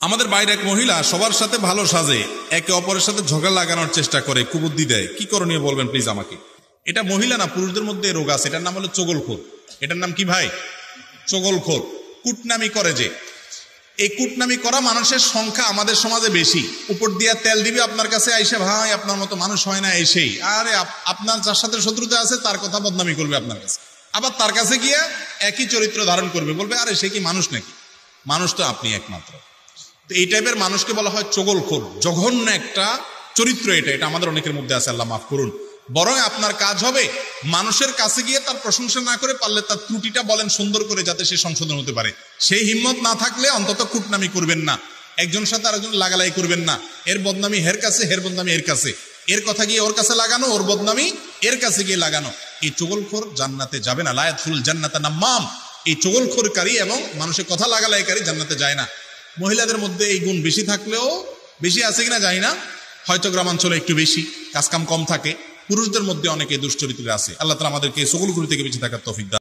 আমাদের বাইরে এক মহিলা সবার সাথে ভালো সাজে, একে অপরের সাথে ঝগড়া লাগানোর চেষ্টা করে, কুবুদ্ধি দেয়। কি করণীয় বলবেন প্লিজ আমাকে। এটা মহিলা না, পুরুষদের মধ্যে রোগ আছে, এটার নাম হলো চগলখোর। এটার নাম কি ভাই? চগলখোর। কুটনামি করে যে, এই কুটনামি করা মানুষের সংখ্যা আমাদের সমাজে বেশি। উপর দিয়া তেল দিবে আপনার কাছে আইসে, ভাই আপনার মতো মানুষ হয় না, এসেই আরে আপনার যার সাথে শত্রুতা আছে তার কথা বদনামি করবে আপনার কাছে, আবার তার কাছে গিয়ে একই চরিত্র ধারণ করবে, বলবে আরে সে কি মানুষ নাকি, মানুষ তো আপনি একমাত্র। তো এই টাইপের মানুষকে বলা হয় চগলখোর। জঘন্য একটা চরিত্র এটা, এটা আমাদের অনেকের মধ্যে আছে, আল্লাহ মাফ করুন। বরং আপনার কাজ হবে মানুষের কাছে গিয়ে তার প্রশংসা না করে, পারলে তার ত্রুটিটা বলেন সুন্দর করে, যাতে সে সংশোধন হতে পারে। সেই হিম্মত না থাকলে অন্তত কুটনামি করবেন না, একজন সাথে আরেকজন লাগালাই করবেন না। এর বদনামি হের কাছে, হের বদনামি এর কাছে, এর কথা গিয়ে ওর কাছে লাগানো, ওর বদনামি এর কাছে গিয়ে লাগানো। এই চগলখোর জান্নাতে যাবে না। লা ইয়াদখুলুল জান্নাতা নাম্মাম। এই চগলখোরকারী এবং মানুষের কথা লাগালাইকারী জান্নাতে যায় না। মহিলাদের মধ্যে এই গুণ বেশি থাকলেও, বেশি আছে কিনা জানি না, হয়তো গ্রামাঞ্চলে একটু বেশি, কাজকাম কম থাকে। পুরুষদের মধ্যে অনেকে দুশ্চরিত্রের আছে। আল্লাহ তাআলা আমাদেরকে চগলখোরি থেকে বেঁচে থাকার তৌফিক দান।